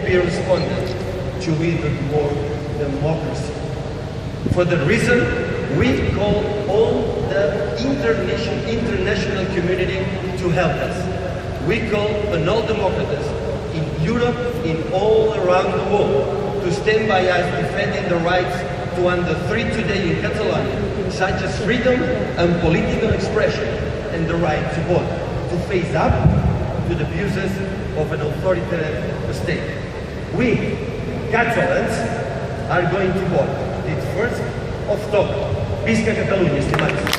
be responded to even more democracy. For that reason, we call all the international community to help us. We call on all democrats in Europe, in all around the world, to stand by us defending the rights to under 3 today in Catalonia, such as freedom and political expression and the right to vote, to face up to the abuses of an authoritarian state. We, Catalans, are going to vote this 1st of October. Visca Catalunya, estimados.